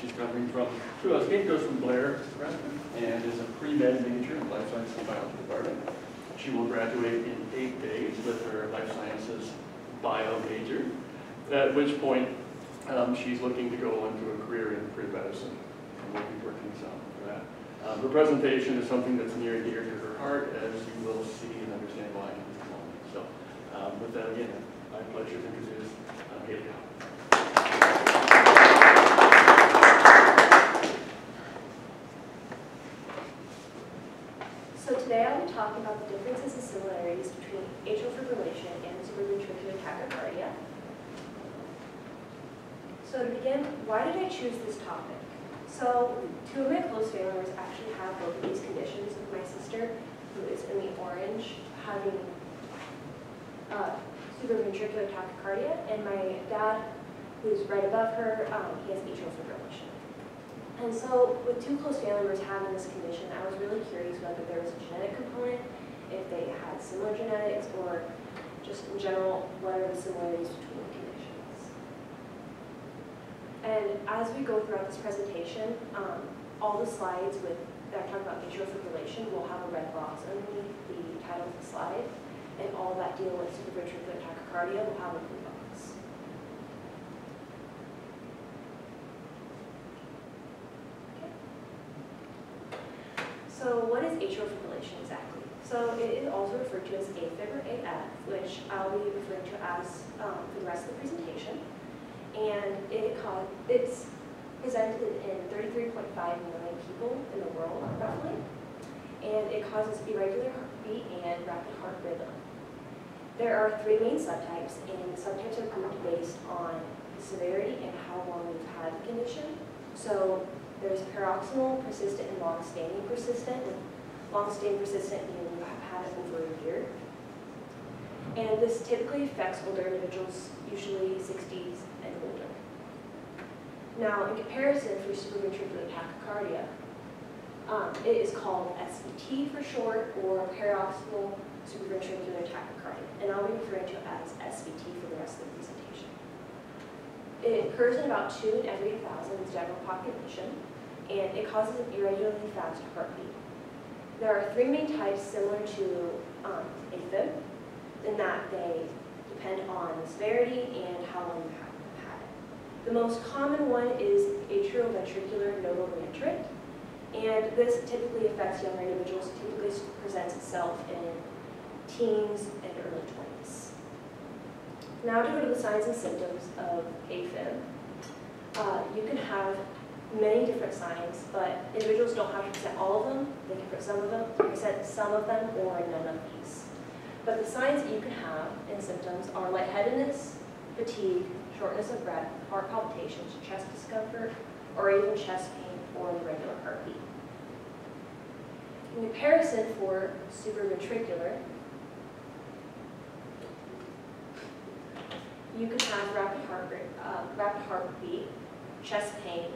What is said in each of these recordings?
She's coming from, goes from Blair, and is a pre-med major in life sciences and biology department. She will graduate in 8 days with her life sciences bio major, at which point she's looking to go into a career in pre-medicine, and we'll be working some for that. Her presentation is something that's near and dear to her heart, as you will see and understand why in just a moment. So with that, again, my pleasure to introduce Hailey. So today I'll be talking about the differences and similarities between atrial fibrillation and supraventricular tachycardia. So to begin, why did I choose this topic? So 2 of my close family members actually have both of these conditions, with my sister, who is in the orange, having supraventricular tachycardia, and my dad, who's right above her, he has atrial fibrillation. And so with 2 close family members having this condition, I was really curious whether there was a genetic component, if they had similar genetics, or just in general, what are the similarities between the conditions. And as we go throughout this presentation, all the slides that talk about atrial fibrillation will have a red box underneath the title of the slide, and all that deal with supraventricular tachycardia will have a blue box. Okay. So what is atrial fibrillation exactly? So it is also referred to as AFib or AF, which I'll be referring to as for the rest of the presentation. And it's presented in 33.5 million people in the world, roughly. And it causes irregular heartbeat and rapid heart rhythm. There are 3 main subtypes, and the subtypes are grouped based on the severity and how long we've had the condition. So there's paroxysmal, persistent, and long-standing persistent. With long-standing persistent meaning you have had it over a year. And this typically affects older individuals, usually 60s and older. Now, in comparison for supraventricular tachycardia, it is called SVT for short, or paroxysmal supraventricular tachycardia, and I'll be referring to it as SVT for the rest of the presentation. It occurs in about 2 in every 1,000 in the general population, and it causes an irregularly fast heartbeat. There are 3 main types similar to AFib, in that they depend on the severity and how long you have had it. The most common one is atrial ventricular nodal reentrant, and this typically affects younger individuals. It typically presents itself in teens and early 20s. Now to go to the signs and symptoms of AFib. You can have many different signs, but individuals don't have to present all of them. They can present some of them or none of these. But the signs that you can have and symptoms are lightheadedness, fatigue, shortness of breath, heart palpitations, chest discomfort, or even chest pain or irregular heartbeat. In comparison for supraventricular, you can have rapid heartbeat, chest pain,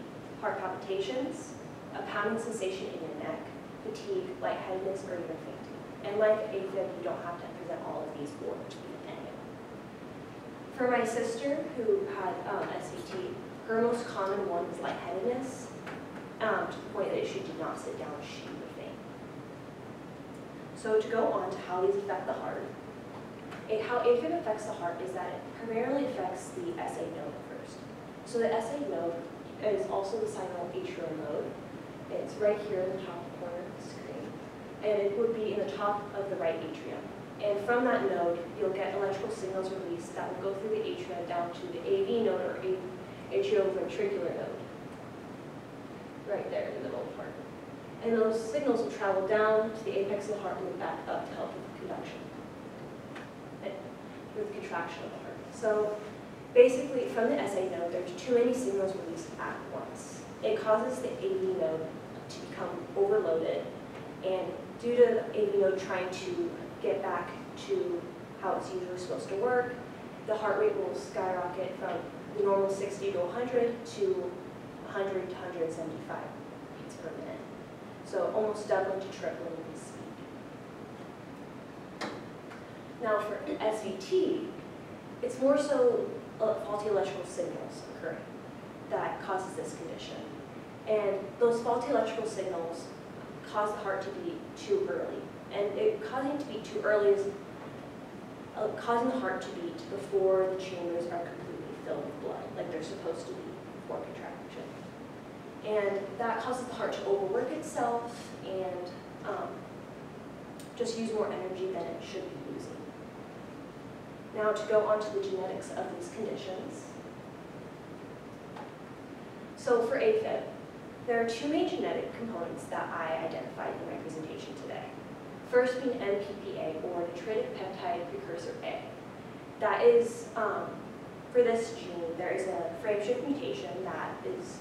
heart palpitations, a pounding sensation in your neck, fatigue, lightheadedness, or even fainting. And like AFib, you don't have to present all of these or even any of them. For my sister who had SVT, her most common one was lightheadedness, to the point that if she did not sit down, she would faint. So to go on to how these affect the heart, how AFib affects the heart is that it primarily affects the SA node first. So the SA node is also the signal atrial node. It's right here in the top corner of the screen. And it would be in the top of the right atrium. And from that node, you'll get electrical signals released that will go through the atria down to the AV node or atrioventricular node. Right there in the middle part. And those signals will travel down to the apex of the heart and then back up to help with conduction. With contraction of the heart. So basically, from the SA node, there's too many signals released at once. It causes the AV node to become overloaded, and due to the AV node trying to get back to how it's usually supposed to work, the heart rate will skyrocket from the normal 60 to 100 to 100 to 175 beats per minute. So almost doubling to tripling the speed. Now for SVT, it's more so faulty electrical signals occurring that causes this condition. condition. And those faulty electrical signals cause the heart to beat too early. And causing it to beat too early is causing the heart to beat before the chambers are completely filled with blood, like they're supposed to be before contraction. And that causes the heart to overwork itself and just use more energy than it should be using. Now to go on to the genetics of these conditions. So for AFib, there are two main genetic components that I identified in my presentation today. First being NPPA, or natritic peptide precursor A. That is, for this gene, there is a frameshift mutation that is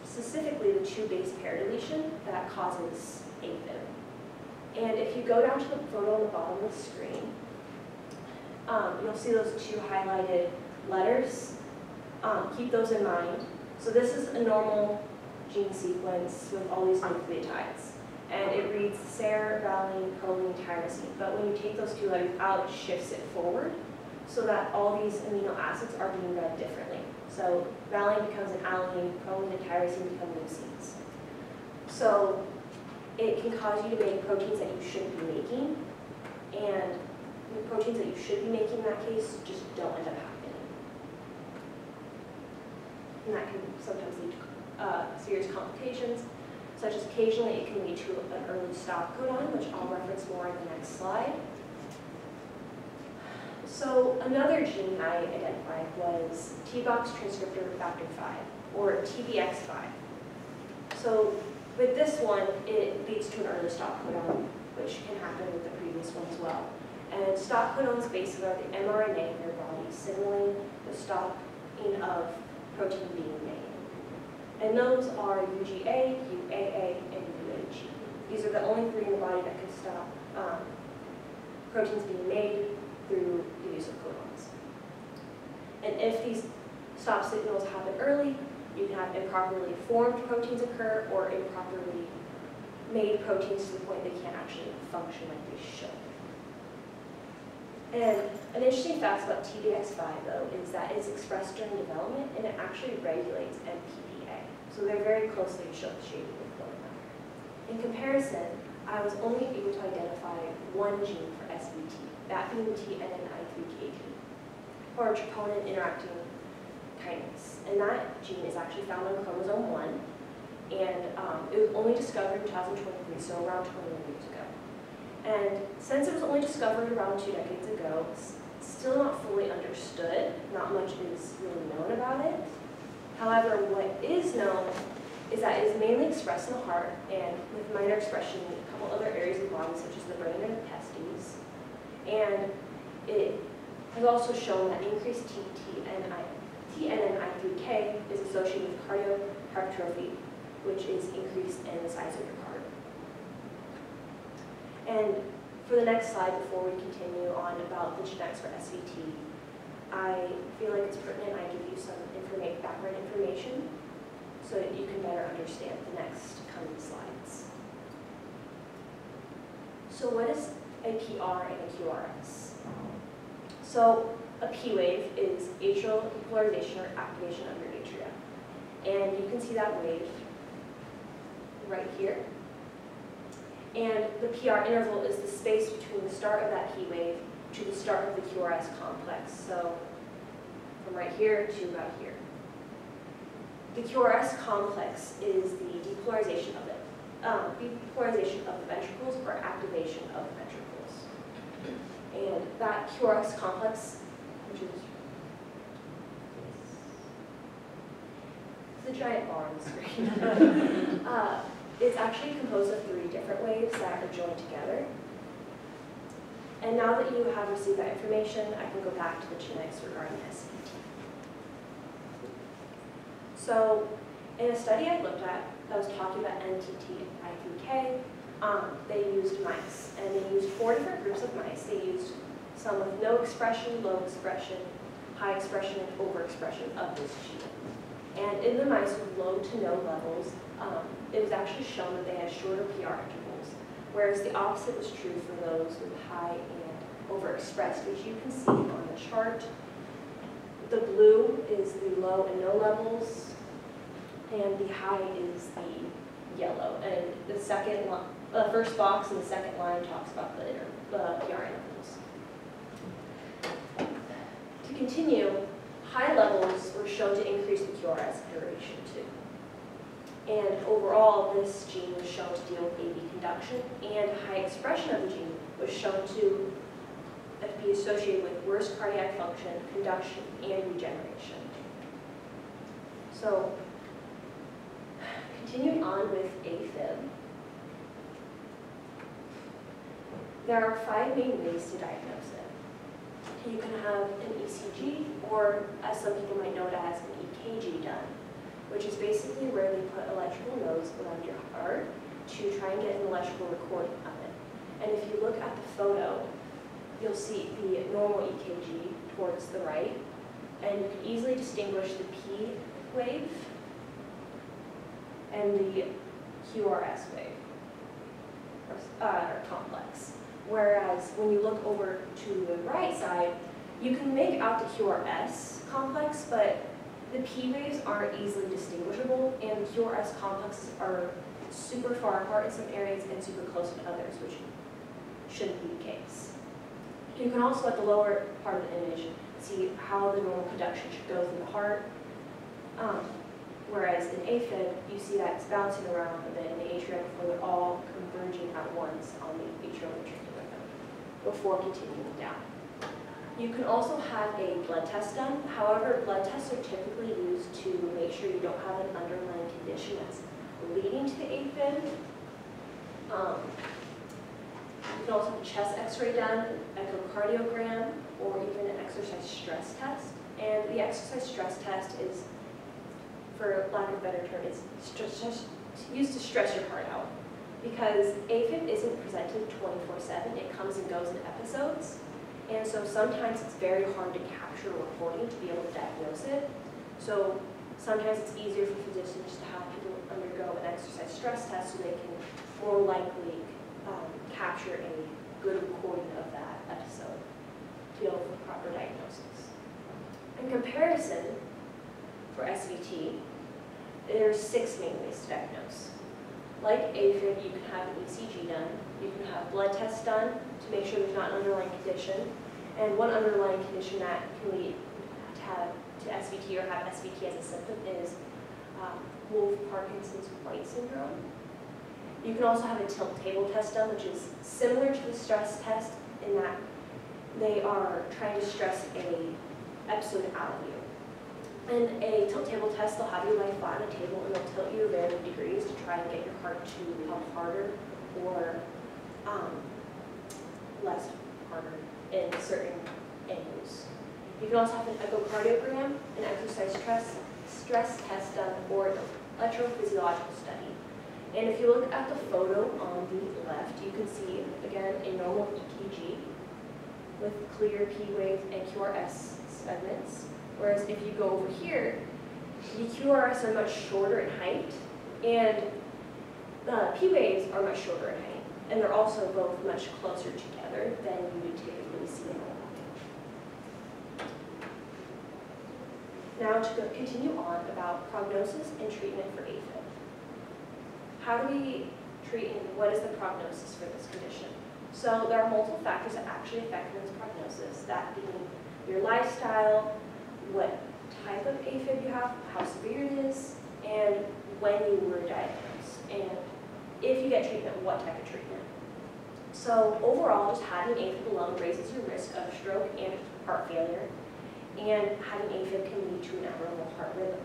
specifically the 2 base pair deletion that causes AFib. And if you go down to the photo on the bottom of the screen, you'll see those 2 highlighted letters. Keep those in mind. So this is a normal gene sequence with all these nucleotides. And it reads ser, valine, proline, tyrosine. But when you take those 2 letters out, it shifts it forward so that all these amino acids are being read differently. So valine becomes an alanine, proline and tyrosine become leucines. So it can cause you to make proteins that you shouldn't be making, and the proteins that you should be making in that case just don't end up happening. And that can sometimes lead to serious complications, such as occasionally it can lead to an early stop codon, which I'll reference more in the next slide. So another gene I identified was T-box transcriptor factor 5, or TBX5. So with this one, it leads to an early stop codon, which can happen with the previous one as well. And stop codons basically are the mRNA in your body signaling the stopping of protein being made. And those are UGA, UAA, and UAG. These are the only 3 in the body that can stop proteins being made through the use of codons. And if these stop signals happen early, you can have improperly formed proteins occur or improperly made proteins to the point they can't actually function like they should. And an interesting fact about TBX5, though, is that it's expressed during development and it actually regulates NPPA. So they're very closely associated with one another. In comparison, I was only able to identify one gene for SVT, that being the TNNI3K gene, or troponin interacting kinase. And that gene is actually found on chromosome 1, and it was only discovered in 2023, so around 21 years ago. And since it was only discovered around 2 decades ago, it's still not fully understood. Not much is really known about it. However, what is known is that it is mainly expressed in the heart and with minor expression in a couple other areas of the body, such as the brain and the testes. And it has also shown that increased TNNI3K is associated with cardiac hypertrophy, which is increased in the size of your heart. And for the next slide, before we continue on about the genetics for SVT, I feel like it's pertinent I give you some background information so that you can better understand the next coming slides. So what is a PR and a QRS? So a P wave is atrial depolarization or activation of your atria. And you can see that wave right here. And the PR interval is the space between the start of that P wave to the start of the QRS complex. So from right here to about here. The QRS complex is the depolarization of the ventricles or activation of the ventricles. And that QRS complex, which is the giant bar on the screen, it's actually composed of 3 different waves that are joined together. And now that you have received that information, I can go back to the genetics regarding SVT. So in a study I looked at that was talking about NTT-I3K, they used mice. And they used 4 different groups of mice. They used some with no expression, low expression, high expression, and overexpression of this gene. And in the mice with low to no levels, it was actually shown that they had shorter PR intervals, whereas the opposite was true for those with high and overexpressed, which you can see on the chart. The blue is the low and no levels, and the high is the yellow. And the first box and the second line talks about the PRN levels. To continue, high levels were shown to increase the QRS duration too. And overall, this gene was shown to deal with AV conduction, and high expression of the gene was shown to be associated with worse cardiac function, conduction, and regeneration. So, continuing on with AFib, there are 5 main ways to diagnose it. You can have an ECG, or as some people might know it as an EKG done, which is basically where they put electrical nodes around your heart to try and get an electrical recording of it. And if you look at the photo, you'll see the normal EKG towards the right, and you can easily distinguish the P wave and the QRS wave, or complex. Whereas when you look over to the right side, you can make out the QRS complex, but the P waves aren't easily distinguishable, and the QRS complexes are super far apart in some areas and super close in others, which shouldn't be the case. You can also, at the lower part of the image, see how the normal conduction should go through the heart. Whereas in AFib, you see that it's bouncing around a bit in the atrium before they're all converging at once on the atrial ventricular node before continuing down. You can also have a blood test done. However, blood tests are typically used to make sure you don't have an underlying condition that's leading to the AFib. You can also have a chest x-ray done, echocardiogram, or even an exercise stress test. And the exercise stress test is, for lack of a better term, it's used to stress your heart out. Because AFib isn't presented 24/7, it comes and goes in episodes. And so sometimes it's very hard to capture a recording to be able to diagnose it. So sometimes it's easier for physicians to have people undergo an exercise stress test so they can more likely capture a good recording of that episode to be able for proper diagnosis. In comparison, for SVT, there's 6 main ways to diagnose. Like AFib, you can have an ECG done, you can have blood tests done to make sure there's not an underlying condition, and one underlying condition that can lead to SVT or have SVT as a symptom is Wolff-Parkinson's-White syndrome. You can also have a tilt table test done, which is similar to the stress test in that they are trying to stress a episode out of you. In a tilt table test, they'll have you lie flat on a table and they'll tilt you varying degrees to try and get your heart to pump harder or less harder in certain angles. You can also have an echocardiogram, an exercise stress test done, or an electrophysiological study. And if you look at the photo on the left, you can see, again, a normal EKG with clear P wave and QRS segments. Whereas if you go over here, the QRS are much shorter in height, and the P waves are much shorter in height. And they're also both much closer together than you would typically see in a Now to continue on about prognosis and treatment for AFib. How do we treat and what is the prognosis for this condition? So there are multiple factors that actually affect one's prognosis, that being your lifestyle, what type of AFib you have, how severe it is, and when you were diagnosed, and if you get treatment, what type of treatment. So overall, just having AFib alone raises your risk of stroke and heart failure, and having AFib can lead to an abnormal heart rhythm.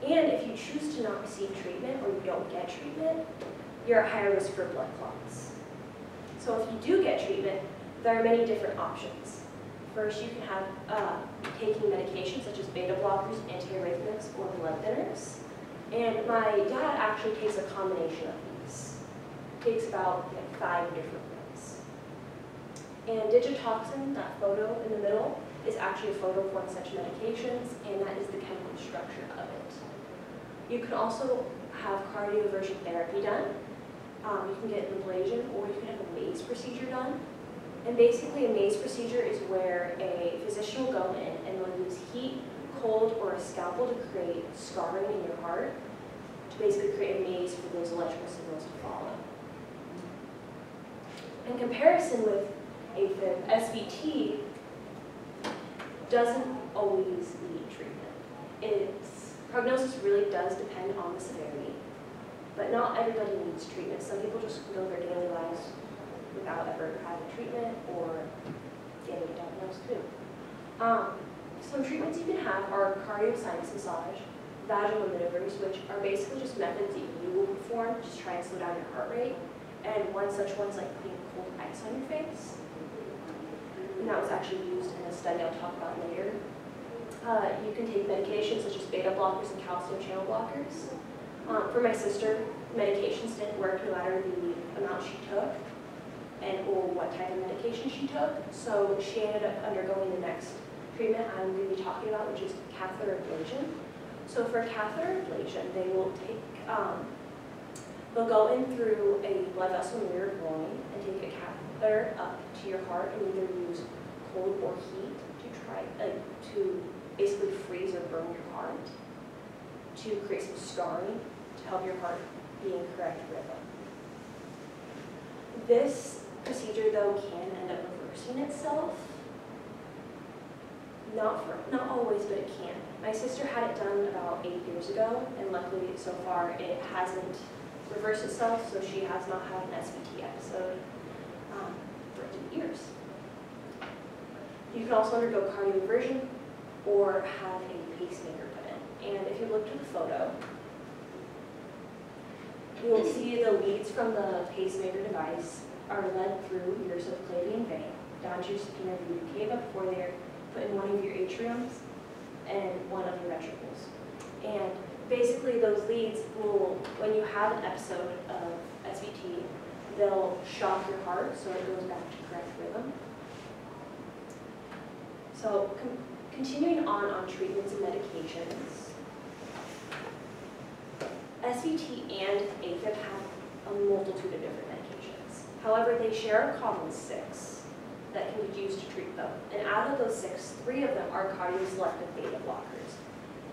And if you choose to not receive treatment or you don't get treatment, you're at higher risk for blood clots. So if you do get treatment, there are many different options. First, you can have taking medications such as beta blockers, antiarrhythmics, or blood thinners. And my dad actually takes a combination of these. Takes about 5 different ones. And digitoxin, that photo in the middle, is actually a photo of one such medications, and that is the chemical structure of it. You can also have cardioversion therapy done. You can get an ablation, or you can have a maze procedure done. And basically a maze procedure is where a physician will go in and they'll use heat, cold or a scalpel to create scarring in your heart, to basically create a maze for those electrical signals to follow. In comparison with AFib, SVT doesn't always need treatment. Its prognosis really does depend on the severity, but not everybody needs treatment. Some people just go their daily lives without ever having treatment or getting diagnosed too. Some treatments you can have are cardiosinus massage, vaginal maneuvers, which are basically just methods that you will perform to try and slow down your heart rate. And one such one's like putting cold ice on your face. And that was actually used in a study I'll talk about later. You can take medications such as beta blockers and calcium channel blockers. For my sister, medications didn't work no matter the amount she took or what type of medication she took. So she ended up undergoing the next treatment I'm going to be talking about, which is catheter ablation. So for catheter ablation, they will take, they'll go in through a blood vessel near your groin and take a catheter up to your heart and either use cold or heat to try to basically freeze or burn your heart to create some scarring to help your heart be in correct rhythm. This procedure, though, can end up reversing itself. Not always, but it can. My sister had it done about 8 years ago, and luckily so far it hasn't reversed itself, so she has not had an SVT episode for 8 years. You can also undergo cardioversion or have a pacemaker put in. And if you look to the photo, you will see the leads from the pacemaker device are led through your subclavian vein down to your supina vena cava before they're put in one of your atriums and one of your ventricles. And basically those leads will, when you have an episode of SVT, they'll shock your heart so it goes back to correct rhythm. So continuing on treatments and medications, SVT and AFib have a multitude of different medications. However, they share a common 6 that can be used to treat them. And out of those 6, 3 of them are cardioselective beta blockers.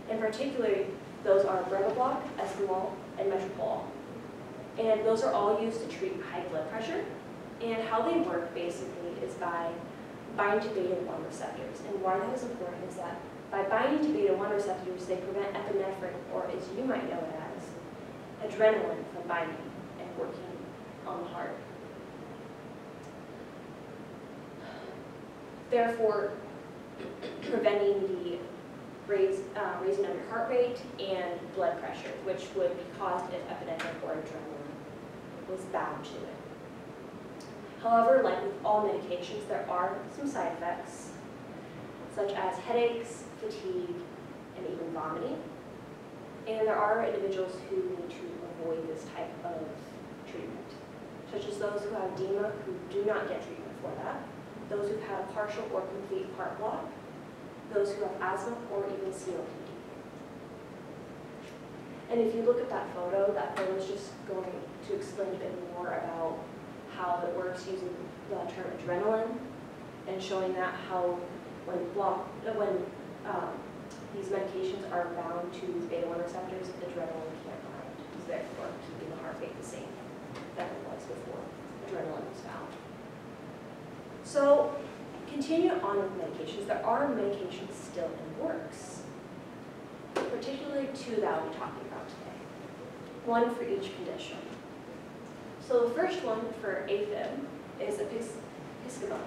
In particular, those are Brevibloc, Esmol, and Metropol. And those are all used to treat high blood pressure. And how they work basically is by binding to beta-1 receptors. And why that is important is that by binding to beta-1 receptors, they prevent epinephrine, or as you might know it as, adrenaline from binding and working on the heart. Therefore, preventing the raising of your heart rate and blood pressure, which would be caused if epinephrine or adrenaline was bound to it. However, like with all medications, there are some side effects, such as headaches, fatigue, and even vomiting. And there are individuals who need to avoid this type of treatment, such as those who have edema who do not get treatment for that, those who've had a partial or complete heart block, those who have asthma, or even COPD. And if you look at that photo is just going to explain a bit more about how it works using the term adrenaline and showing that how when these medications are bound to these beta-1 receptors, adrenaline can't bind, therefore keeping the heart rate the same that it was before adrenaline was found. So, continue on with medications. There are medications still in works, particularly 2 that I'll be talking about today, one for each condition. So the first one for AFib is apixaban,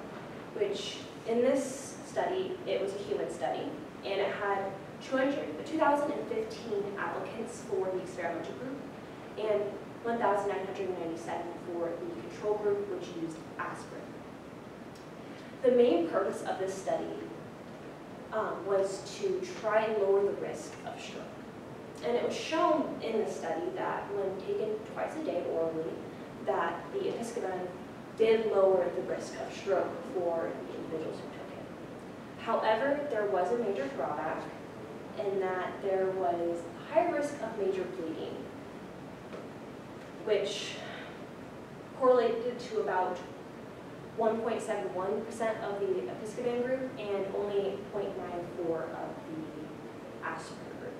which in this study, it was a human study, and it had 2,015 applicants for the experimental group and 1,997 for the control group, which used aspirin. The main purpose of this study was to try and lower the risk of stroke. And it was shown in the study that when taken twice a day orally, that the apixaban did lower the risk of stroke for the individuals who took it. However, there was a major drawback in that there was high risk of major bleeding, which correlated to about 1.71% of the apixaban group and only 0.94% of the Asperger,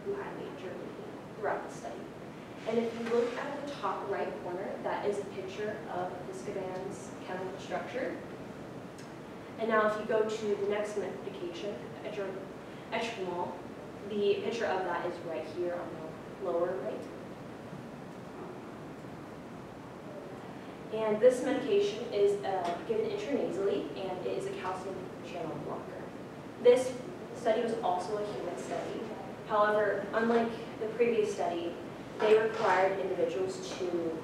who had major bleeding throughout the study. And if you look at the top right corner, that is a picture of Viscoband's chemical structure. And now if you go to the next medication, Atrial, the picture of that is right here on the lower right. And this medication is given intranasally, and it is a calcium channel blocker. This study was also a human study. However, unlike the previous study, they required individuals to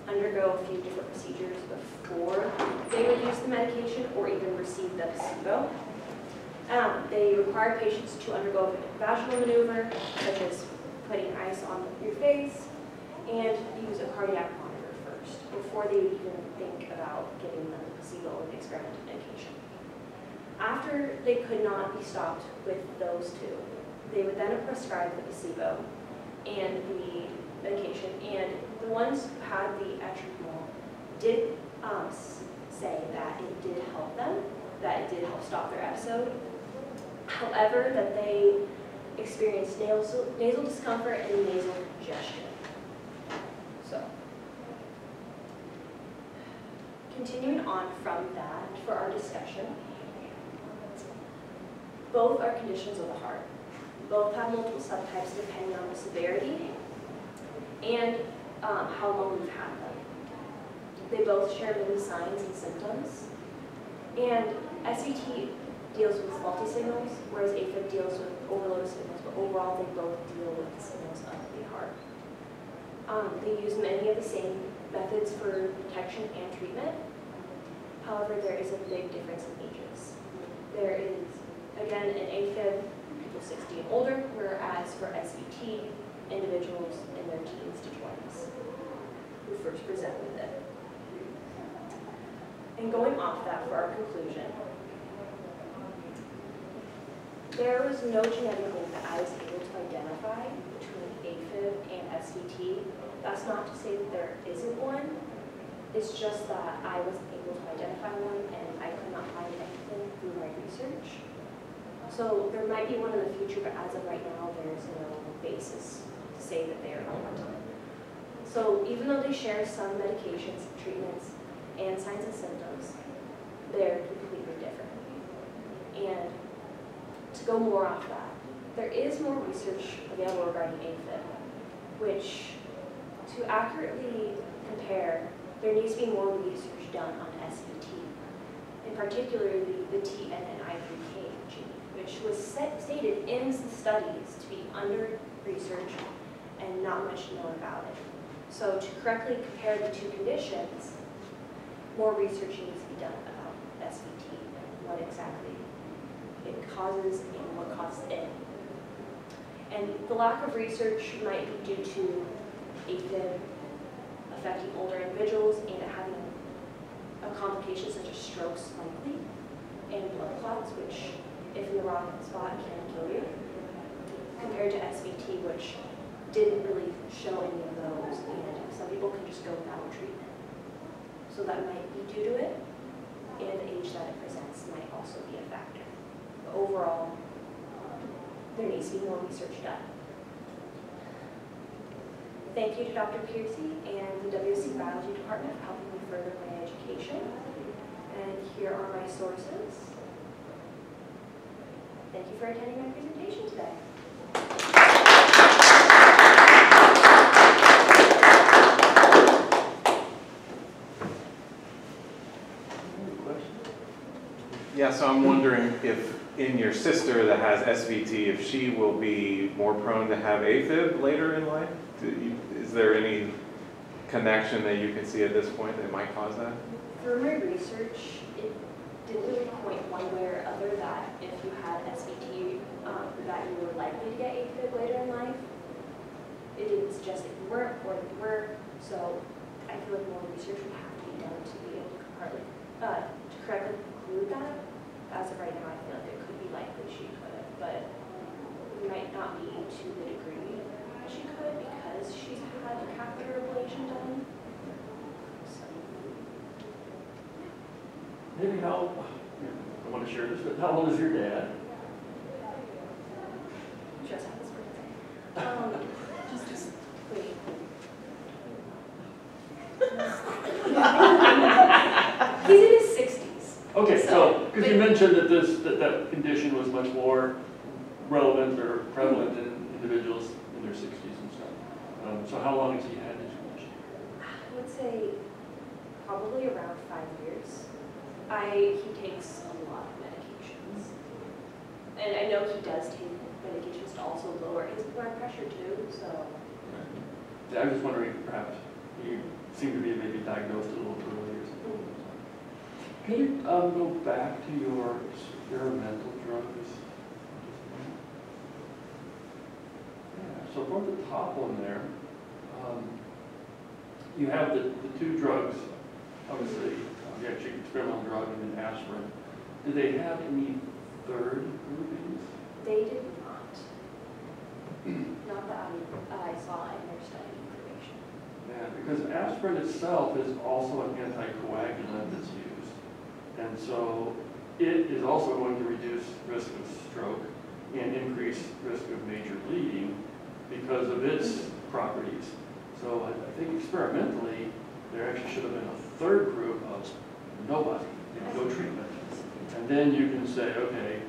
undergo a few different procedures before they would use the medication or even receive the placebo. They required patients to undergo a vaginal maneuver, such as putting ice on your face, and use a cardiac monitor first, before they would even think about giving them the placebo or the experimental medication. After they could not be stopped with those two, they would then prescribe the placebo and the medication, and the ones who had the Atrial did say that it did help them, that it did help stop their episode. However, that they experienced nasal discomfort and nasal congestion. So, continuing on from that for our discussion, both are conditions of the heart. Both have multiple subtypes depending on the severity and how long we've had them. They both share many signs and symptoms. And SVT deals with faulty signals, whereas AFib deals with overload signals, but overall they both deal with the signals of the heart. They use many of the same methods for detection and treatment. However, there is a big difference in ages. There is, again, in AFib, people 60 and older, whereas for SVT, individuals in their teens to 20s who first present with it. And going off that for our conclusion, there was no genetic link that I was able to identify between AFib and SVT. That's not to say that there isn't one. It's just that I wasn't able to identify one and I could not find anything through my research. So there might be one in the future, but as of right now, there's no basis to say that they are not. So even though they share some medications, treatments, and signs and symptoms, they're completely different. And to go more off that, there is more research available regarding AFib, which to accurately compare, there needs to be more research done on SVT, and particularly the TNNI3K gene, which was stated in the studies to be under research and not much known about it. So to correctly compare the two conditions, more research needs to be done about SVT and what exactly it causes and what causes it. And the lack of research might be due to AFib affecting older individuals and having a complication such as strokes likely, and blood clots, which if in the wrong spot can kill you, compared to SVT, which didn't really show any of those, and some people can just go without treatment. So that might be due to it, and the age that it presents might also be a factor. But overall, there needs to be more research done. Thank you to Dr. Piercy and the WSC Biology Department for helping me further my education. And here are my sources. Thank you for attending my presentation today. Yeah, so I'm wondering if in your sister that has SVT, if she will be more prone to have AFib later in life? Is there any connection that you can see at this point that might cause that? Through my research, it didn't really point one way or other that if you had SVT, that you were likely to get AFib later in life. It didn't suggest that you weren't or that you were, so I feel like more research would have to be done to be able to correctly conclude that. As of right now, I feel like it could be likely she could, but it might not be to the degree that she could because she's had a catheter ablation done. So. Maybe how, I want to share this, but how old is your dad? Wait. He's in his 60s. Okay, so, because you mentioned that that condition was much more relevant or prevalent in individuals in their 60s and stuff. So how long has he had this condition? I would say probably around 5 years. He takes a lot of medications. And I know he does take medications to also lower his blood pressure too, so. Yeah, I was just wondering, perhaps you seem to be maybe diagnosed a little too early or something. Can you go back to your experimental drugs? Yeah, so from the top one there, you have the two drugs, obviously, the actual experimental drug and then aspirin. Do they have any third groupings? They did not. Not that I saw in their study information. Yeah, because aspirin itself is also an anticoagulant that's used. And so it is also going to reduce risk of stroke and increase risk of major bleeding because of its properties. So I think experimentally, there actually should have been a third group of nobody, no treatment. And then you can say, okay,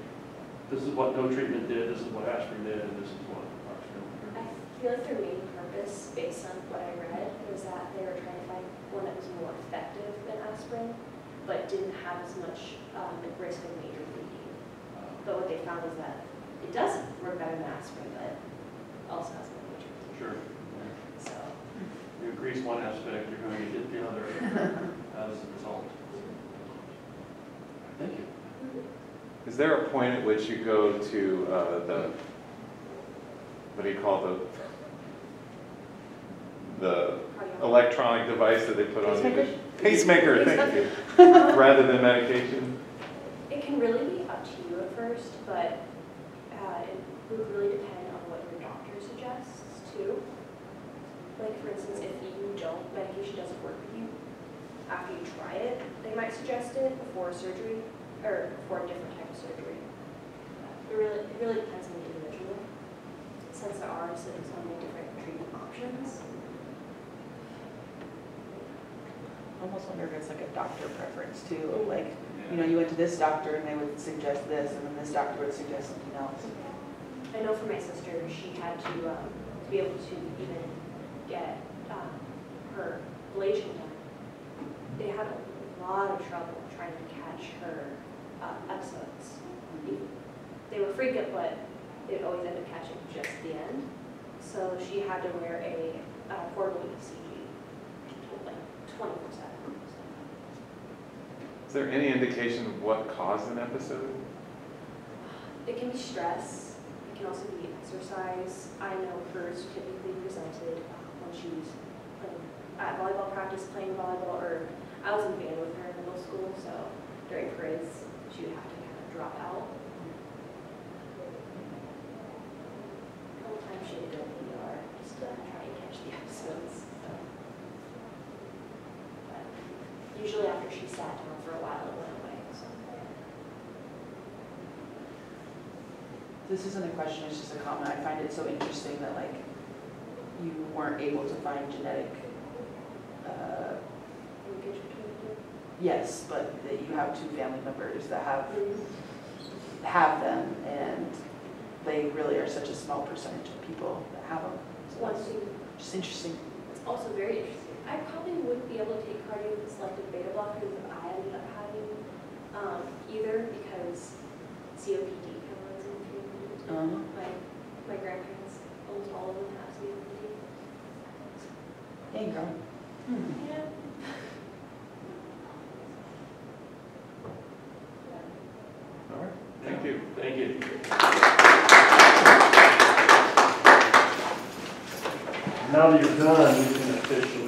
this is what no treatment did, this is what aspirin did, and this is what aspirin did. I feel like their main purpose, based on what I read, was that they were trying to find one that was more effective than aspirin, but didn't have as much risk of major bleeding. But what they found was that it does work better than aspirin, but also has more major bleeding. Sure. So. You increase one aspect, you're going to get the other as a result. Thank you. Is there a point at which you go to what do you call the electronic device that they put on you? Pacemaker, thank you. Rather than medication? It can really be up to you at first, but it would really depend on what your doctor suggests too. Like for instance, if medication doesn't work for you, after you try it, they might suggest it before surgery or before a different type of surgery. It really depends on the individual, since there are so many different treatment options. I almost wonder if it's like a doctor preference too. Like, you know, you went to this doctor and they would suggest this, and then this doctor would suggest something else. I know for my sister, she had to be able to even get her fibrillation done. They had a lot of trouble trying to catch her episodes. They were frequent, but it always ended up catching just the end. So she had to wear a portable ECG, like 24/7. Is there any indication of what caused an episode? It can be stress. It can also be exercise. I know hers typically presented when she was at volleyball practice, playing volleyball, or I was in band with her in middle school, so during parades, she would have to kind of drop out. A couple times she had to go to the ER just to try and catch the episodes. So. But usually after she sat down for a while, it went away. So. This isn't a question, it's just a comment. I find it so interesting that like you weren't able to find genetic yes, but that you have two family members that have them, and they really are such a small percentage of people that have them. So One that's thing, just interesting. it's also very interesting. I probably wouldn't be able to take cardio with selective beta blockers if I ended up having either, because COPD kind of runs in the family. My grandparents, almost all of them have COPD. Hey, girl. Yeah. All right, thank you. Thank you. Now that you're done, you can officially